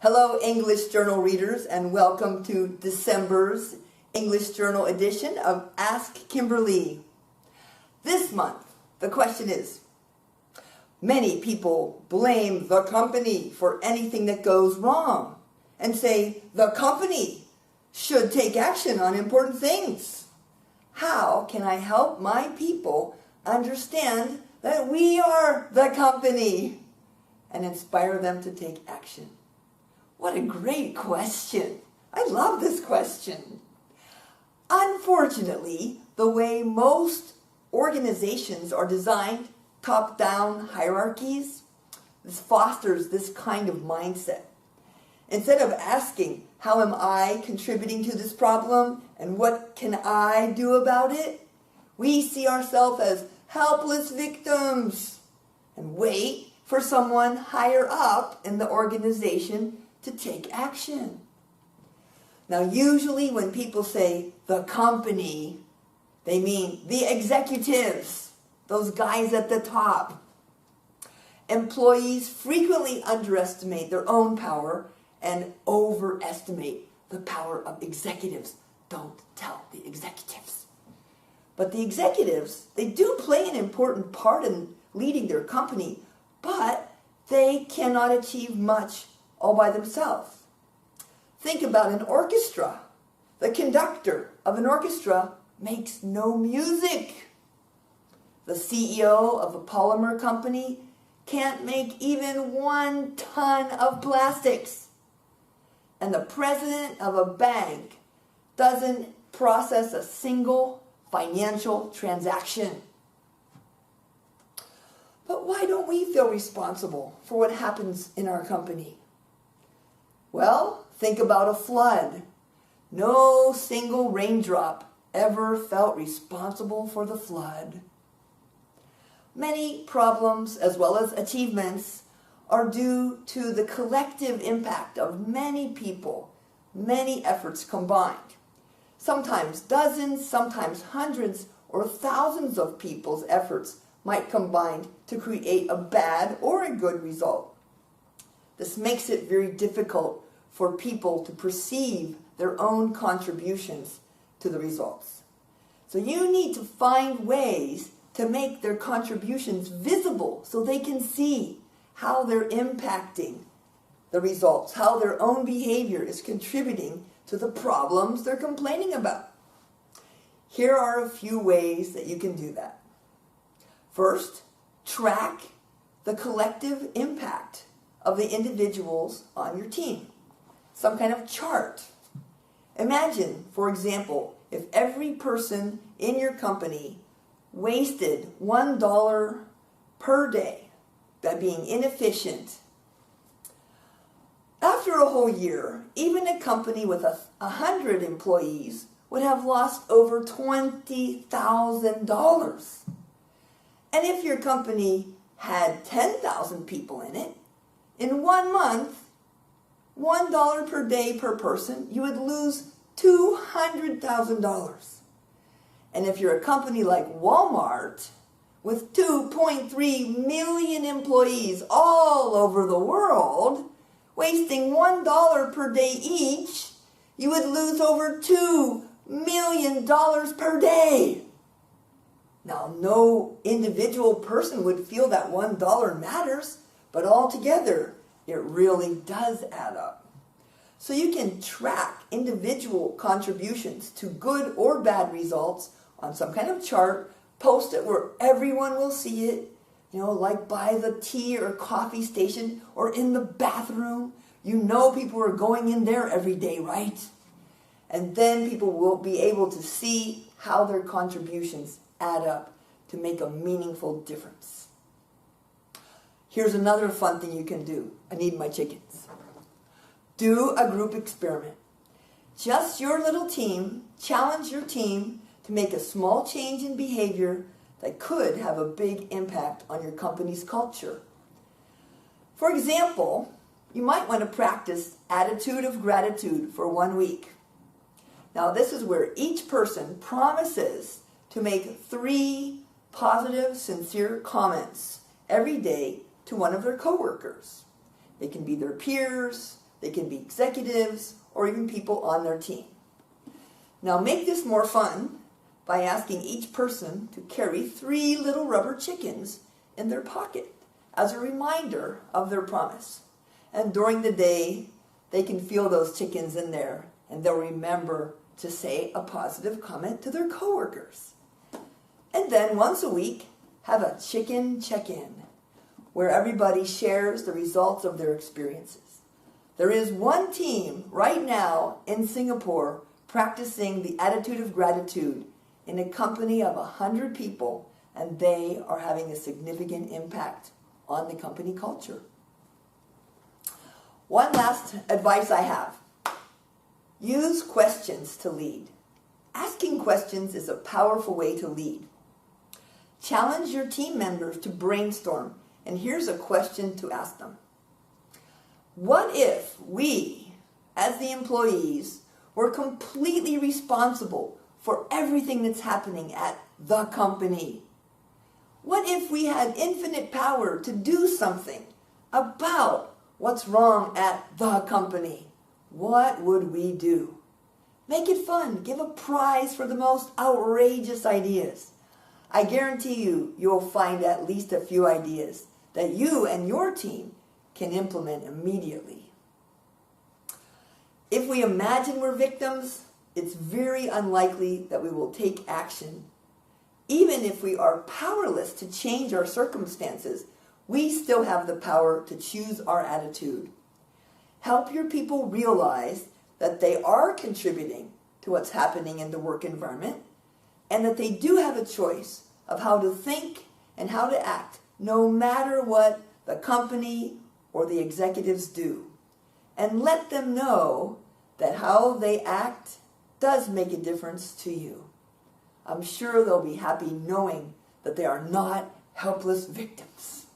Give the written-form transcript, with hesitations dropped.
Hello, English Journal readers, and welcome to December's English Journal edition of Ask Kimberly. This month, the question is, many people blame the company for anything that goes wrong and say the company should take action on important things. How can I help my people understand that we are the company and inspire them to take action? What a great question. I love this question. Unfortunately, the way most organizations are designed, top-down hierarchies, this fosters this kind of mindset. Instead of asking, how am I contributing to this problem and what can I do about it, we see ourselves as helpless victims and wait for someone higher up in the organization to take action. Now, usually when people say the company, they mean the executives, those guys at the top. Employees frequently underestimate their own power and overestimate the power of executives. Don't tell the executives. But the executives, they do play an important part in leading their company, but they cannot achieve much all by themselves. Think about an orchestra. The conductor of an orchestra makes no music. The CEO of a polymer company can't make even 1 ton of plastics. And the president of a bank doesn't process a single financial transaction. But why don't we feel responsible for what happens in our company? Well, think about a flood. No single raindrop ever felt responsible for the flood. Many problems, as well as achievements, are due to the collective impact of many people, many efforts combined. Sometimes dozens, sometimes hundreds or thousands of people's efforts might combine to create a bad or a good result. This makes it very difficult for people to perceive their own contributions to the results. So you need to find ways to make their contributions visible so they can see how they're impacting the results, how their own behavior is contributing to the problems they're complaining about. Here are a few ways that you can do that. First, track the collective impact of the individuals on your team. Some kind of chart. Imagine, for example, if every person in your company wasted $1 per day by being inefficient. After a whole year, even a company with 100 employees would have lost over $20,000. And if your company had 10,000 people in it, in 1 month, $1 per day per person, you would lose $200,000. And if you're a company like Walmart, with 2.3 million employees all over the world, wasting $1 per day each, you would lose over $2 million per day. Now, no individual person would feel that $1 matters, but altogether, it really does add up. So you can track individual contributions to good or bad results on some kind of chart, post it where everyone will see it, like by the tea or coffee station or in the bathroom. You know people are going in there every day, right? And then people will be able to see how their contributions add up to make a meaningful difference. Here's another fun thing you can do. I need my chickens. Do a group experiment. Just your little team, challenge your team to make a small change in behavior that could have a big impact on your company's culture. For example, you might want to practice attitude of gratitude for 1 week. Now, this is where each person promises to make 3 positive, sincere comments every day to one of their coworkers. They can be their peers, They can be executives or even people on their team. Now make this more fun by asking each person to carry 3 little rubber chickens in their pocket as a reminder of their promise. And during the day, they can feel those chickens in there, and they'll remember to say a positive comment to their coworkers. And then once a week, have a chicken check-in, where everybody shares the results of their experiences. There is one team right now in Singapore practicing the attitude of gratitude in a company of 100 people, and they are having a significant impact on the company culture. One last advice I have. Use questions to lead. Asking questions is a powerful way to lead. Challenge your team members to brainstorm, and here's a question to ask them. What if we, as the employees, were completely responsible for everything that's happening at the company? What if we had infinite power to do something about what's wrong at the company? What would we do? Make it fun. Give a prize for the most outrageous ideas. I guarantee you'll find at least a few ideas that you and your team can implement immediately. If we imagine we're victims, it's very unlikely that we will take action. Even if we are powerless to change our circumstances, we still have the power to choose our attitude. Help your people realize that they are contributing to what's happening in the work environment, and that they do have a choice of how to think and how to act, no matter what the company or the executives do. And let them know that how they act does make a difference to you. I'm sure they'll be happy knowing that they are not helpless victims.